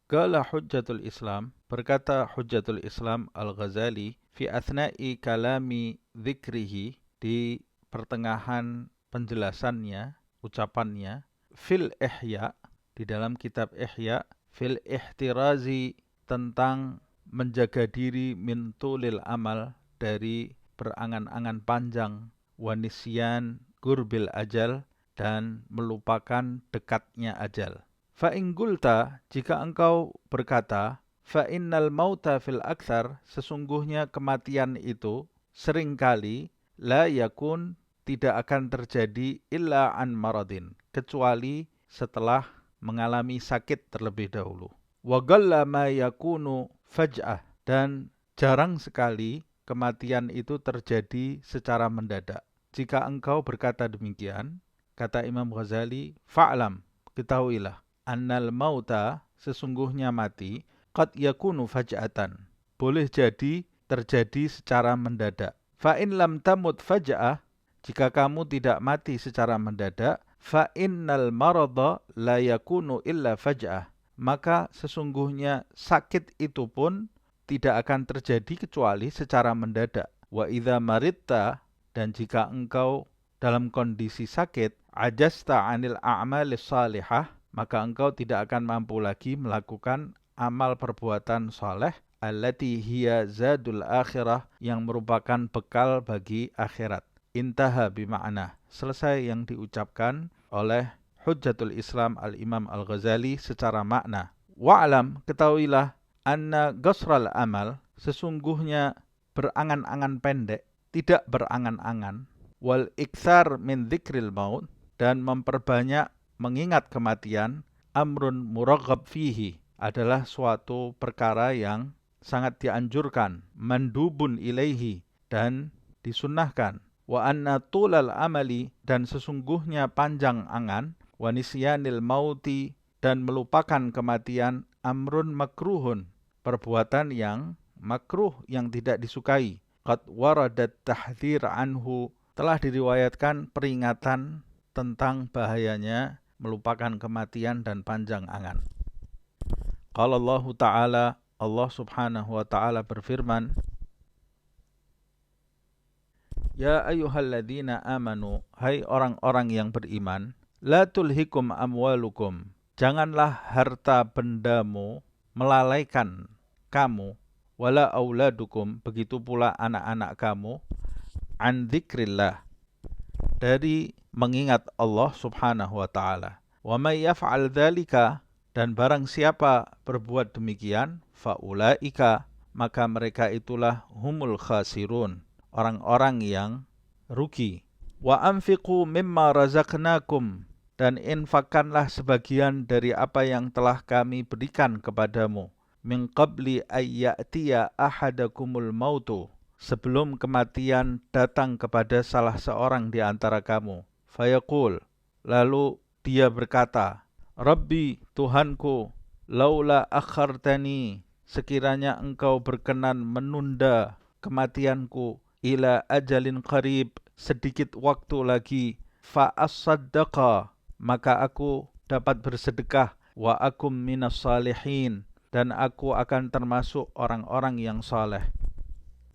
Qala Hujjatul Islam, berkata Hujjatul Islam Al-Ghazali, fi athna'i kalami dzikrihi, di pertengahan penjelasannya, ucapannya, fil Ihya, di dalam kitab Ihya, fil ihtirazi, tentang menjaga diri min tulil amal, dari berangan-angan panjang, wanisyan gurbil ajal, dan melupakan dekatnya ajal. Fa in qulta, jika engkau berkata, fa innal mauta fil aktsar, sesungguhnya kematian itu seringkali la yakun, tidak akan terjadi illa an maradin, kecuali setelah mengalami sakit terlebih dahulu. Wa qalla ma yakunu faj'ah, dan jarang sekali kematian itu terjadi secara mendadak. Jika engkau berkata demikian, kata Imam Ghazali, fa'lam, ketahuilah, annal mauta, sesungguhnya mati, qad yakunu faj'atan, boleh jadi terjadi secara mendadak. Fa in lam tamut faj'ah, jika kamu tidak mati secara mendadak, fa innal marada la yakunu illa faj'ah, maka sesungguhnya sakit itu pun tidak akan terjadi kecuali secara mendadak. Wa idza maritta, dan jika engkau dalam kondisi sakit, ajasta 'anil a'malis salihah, maka engkau tidak akan mampu lagi melakukan amal perbuatan saleh, allati hiya zadul akhirah, yang merupakan bekal bagi akhirat. Intaha bima'na, selesai yang diucapkan oleh Hujjatul Islam Al-Imam Al-Ghazali secara makna. Wa'lam, ketahuilah, anna ghasral amal, sesungguhnya berangan-angan pendek, tidak berangan-angan, wal iktsar min dzikril maut, dan memperbanyak mengingat kematian, amrun muraghab fihi, adalah suatu perkara yang sangat dianjurkan, mandubun ilaihi, dan disunnahkan. Wa anna tulal amali, dan sesungguhnya panjang angan, wa nisyanil mauti, dan melupakan kematian, amrun makruhun, perbuatan yang makruh, yang tidak disukai. Qad waradat tahdhir anhu, telah diriwayatkan peringatan tentang bahayanya melupakan kematian dan panjang angan. Qala Allah Ta'ala, Allah Subhanahu wa Ta'ala berfirman, Ya ayyuhalladzina amanu, hai orang-orang yang beriman, la tulhikum amwalukum, janganlah harta bendamu melalaikan kamu, wala auladukum, begitu pula anak-anak kamu, an dzikrillah, dari mengingat Allah Subhanahu wa Ta'ala. Wa may yaf'al dzalika, dan barang siapa berbuat demikian, faulaika, maka mereka itulah humul khasirun, orang-orang yang rugi. Wa anfiqu mimma razaqnakum, dan infakkanlah sebagian dari apa yang telah kami berikan kepadamu, min qabli ayyatiya ahadakumul mautu, sebelum kematian datang kepada salah seorang di antara kamu. Fayaqul, lalu dia berkata, Rabbi, Tuhanku, laula akhartani, sekiranya engkau berkenan menunda kematianku, ila ajalin qarib, sedikit waktu lagi, fa as-saddaqa, maka aku dapat bersedekah, wa akum minas salihin, dan aku akan termasuk orang-orang yang saleh.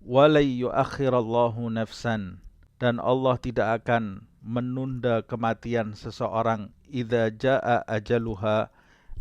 Walai yuakhirallahu nafsan, dan Allah tidak akan menunda kematian seseorang, idza jaa ajaluha,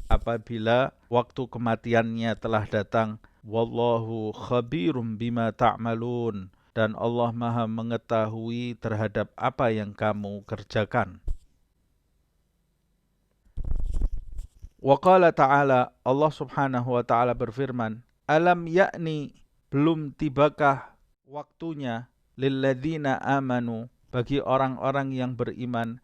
apabila waktu kematiannya telah datang. Wallahu khabirum bima ta'malun, dan Allah Maha mengetahui terhadap apa yang kamu kerjakan. Wa qala ta'ala, Allah Subhanahu wa Ta'ala berfirman, alam ya'ni, belum tibakah waktunya, lilladzina amanu, bagi orang-orang yang beriman,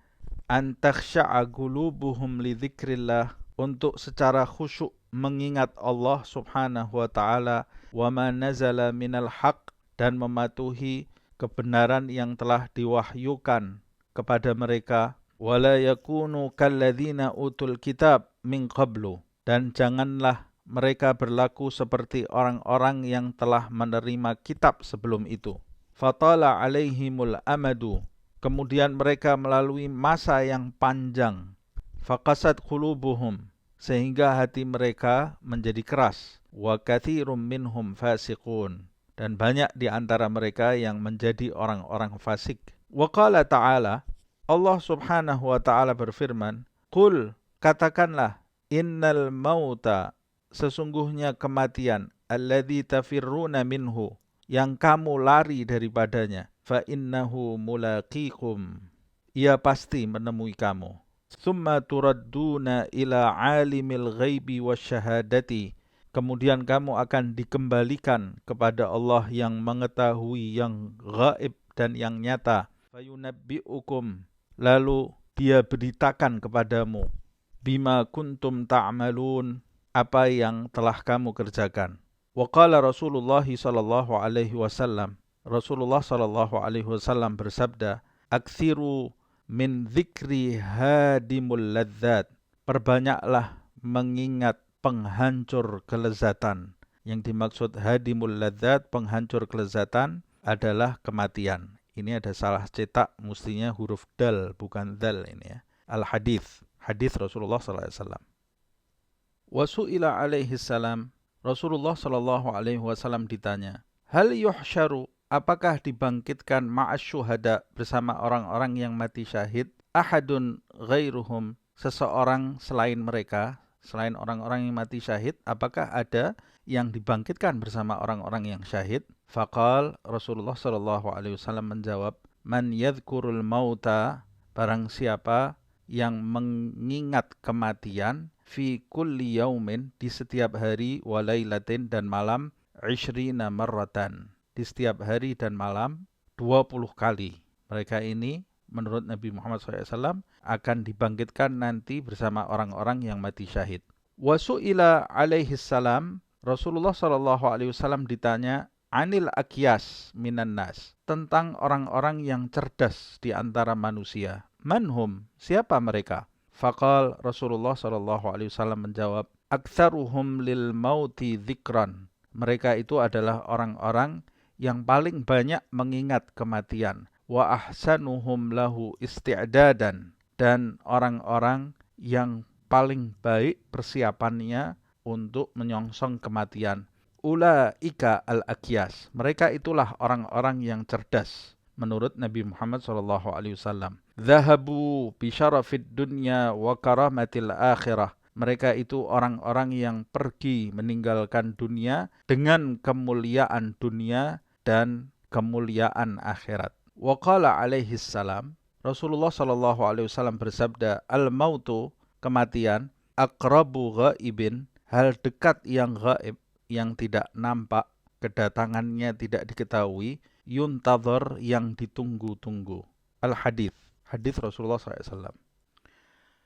an takhsha'a qulubuhum li dzikrillah, untuk secara khusyuk mengingat Allah Subhanahu wa Ta'ala, wa ma nazala minal haq, dan mematuhi kebenaran yang telah diwahyukan kepada mereka, wala yakunu kalladzina utul kitab min qablu, dan janganlah mereka berlaku seperti orang-orang yang telah menerima kitab sebelum itu. Fatala alaihimul amadu, kemudian mereka melalui masa yang panjang. Faqasat qulubuhum, sehingga hati mereka menjadi keras. Wa katsirum minhum fasiqun, dan banyak di antara mereka yang menjadi orang-orang fasik. Wa qala ta'ala, Allah Subhanahu wa taala berfirman, "Qul," katakanlah, "innal mauta," sesungguhnya kematian, "alladzi tafirruna minhu," yang kamu lari daripadanya, "fa innahu mulaqikum," ia pasti menemui kamu. "Tsumma turadduna ila alimil ghaibi wasyahadati," kemudian kamu akan dikembalikan kepada Allah yang mengetahui yang gaib dan yang nyata. "Fayunabbi'ukum," lalu dia beritakan kepadamu, "bima kuntum ta'malun," apa yang telah kamu kerjakan. Wa qala Rasulullah sallallahu alaihi wasallam, Rasulullah sallallahu alaihi wasallam bersabda, "Aktsiru min dzikri hadimul ladzat," perbanyaklah mengingat penghancur kelezatan. Yang dimaksud hadimul ladzat, penghancur kelezatan, adalah kematian. Ini ada salah cetak, mestinya huruf dal bukan dal ini ya. Al-hadits, hadis Rasulullah sallallahu alaihi wasallam. Wa su'ila alaihi salam, Rasulullah sallallahu alaihi wasallam ditanya, "Hal yuhsyaru," apakah dibangkitkan ma'as syuhada, bersama orang-orang yang mati syahid, ahadun ghairuhum, seseorang selain mereka, selain orang-orang yang mati syahid, apakah ada yang dibangkitkan bersama orang-orang yang syahid? Faqal, Rasulullah sallallahu alaihi wasallam menjawab, "Man yadhkurul mauta," barang siapa yang mengingat kematian, fi kulli yaumin, di setiap hari, walailatin, dan malam, 20 marratan, di setiap hari dan malam 20 kali. Mereka ini menurut Nabi Muhammad SAW akan dibangkitkan nanti bersama orang-orang yang mati syahid. Wa su'ila alaihi salam, Rasulullah SAW ditanya, anil akyas minan nas, tentang orang-orang yang cerdas di antara manusia. Manhum, siapa mereka? Faqal, Rasulullah SAW menjawab, aktsaruhum lil mauti dzikran, mereka itu adalah orang-orang yang paling banyak mengingat kematian. Wa ahsanuhum lahu isti'dadan, dan orang-orang yang paling baik persiapannya untuk menyongsong kematian. Ulaika al-akyas, mereka itulah orang-orang yang cerdas menurut Nabi Muhammad SAW. Zahabu bisyarafid dunya wa karamatil akhirah, mereka itu orang-orang yang pergi meninggalkan dunia dengan kemuliaan dunia dan kemuliaan akhirat. Wa qala alaihi salam, Rasulullah SAW bersabda, al-mautu, kematian, aqrabu ghaibin, hal dekat yang gaib, yang tidak nampak, kedatangannya tidak diketahui, yuntadhar, yang ditunggu-tunggu. Al-hadits, hadis Rasulullah SAW.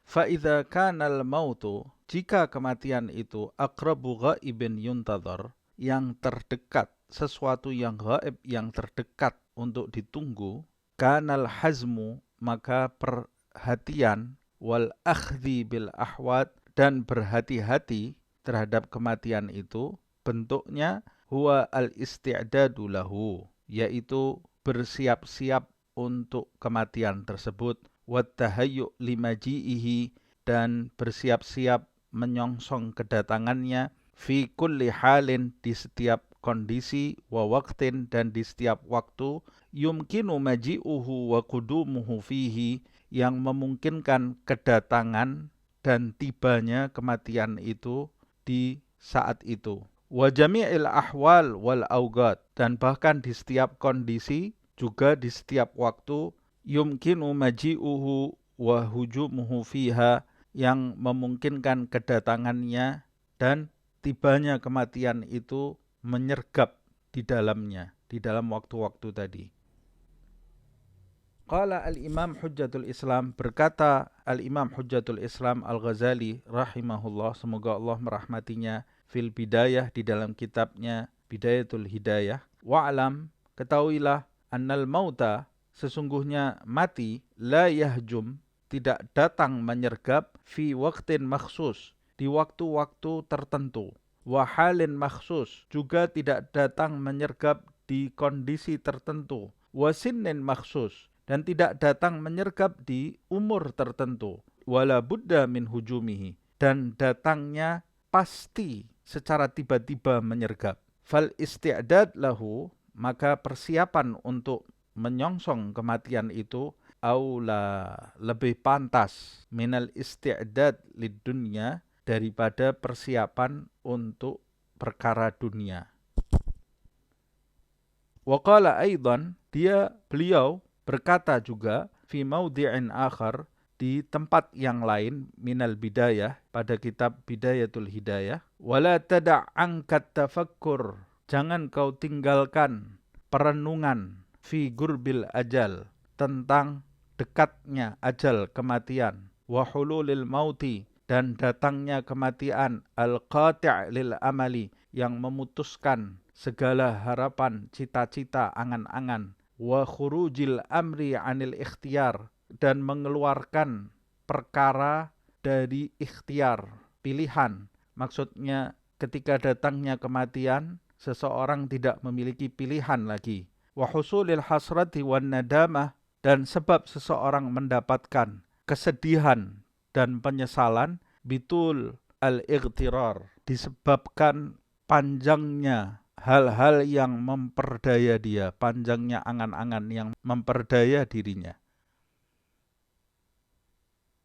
Fa'idha kanal mautu, jika kematian itu aqrabu ghaibin yuntadhar, yang terdekat, sesuatu yang gaib, yang terdekat untuk ditunggu, kanal hazmu, maka perhatian, wal akhdhi bil ahwat, dan berhati-hati terhadap kematian itu, bentuknya huwa al-isti'dadu lahu, yaitu bersiap-siap untuk kematian tersebut, wattahayyu limaji'ihi, dan bersiap-siap menyongsong kedatangannya, fi kulli halin, di setiap kondisi, wa waqtin, dan di setiap waktu, yumkinu maji'uhu wa qudumuhu fihi, yang memungkinkan kedatangan dan tibanya kematian itu di saat itu. Wa jami'il ahwal wal awqat, dan bahkan di setiap kondisi, juga di setiap waktu, yumkinu maji'uhu wa hujumuhu fiha, yang memungkinkan kedatangannya dan tibanya kematian itu menyergap di dalamnya, di dalam waktu-waktu tadi. Qala al-Imam Hujjatul Islam, berkata al-Imam Hujjatul Islam Al-Ghazali rahimahullah, semoga Allah merahmatinya, fil bidayah, di dalam kitabnya Bidayatul Hidayah, wa'lam, ketahuilah, annal mauta, sesungguhnya mati, la yahjum, tidak datang menyergap, fi waqtin makhsus, di waktu-waktu tertentu, wa halin makhsus, juga tidak datang menyergap di kondisi tertentu, wa sinnin makhsus, dan tidak datang menyergap di umur tertentu, wala budda min hujumihi, dan datangnya pasti secara tiba-tiba menyergap. Fal isti'dad lahu, maka persiapan untuk menyongsong kematian itu aula, lebih pantas minal isti'dad lid dunya, daripada persiapan untuk perkara dunia. Wa qala aidan, beliau berkata juga fi maudhi'in akhar, di tempat yang lain, minal bidayah, pada kitab Bidayatul Hidayah, wala tada' angkat tafakkur, jangan kau tinggalkan perenungan fi gurbil ajal, tentang dekatnya ajal, kematian, wa hululil mauti, dan datangnya kematian, al-qati' lil amali, yang memutuskan segala harapan, cita-cita, angan-angan, wa khurujil amri anil ikhtiyar, dan mengeluarkan perkara dari ikhtiar, pilihan. Maksudnya ketika datangnya kematian, seseorang tidak memiliki pilihan lagi. Wa husulil hasrati wan nadamah, dan sebab seseorang mendapatkan kesedihan dan penyesalan, bitul al-ightirar, disebabkan panjangnya hal-hal yang memperdaya dia, panjangnya angan-angan yang memperdaya dirinya.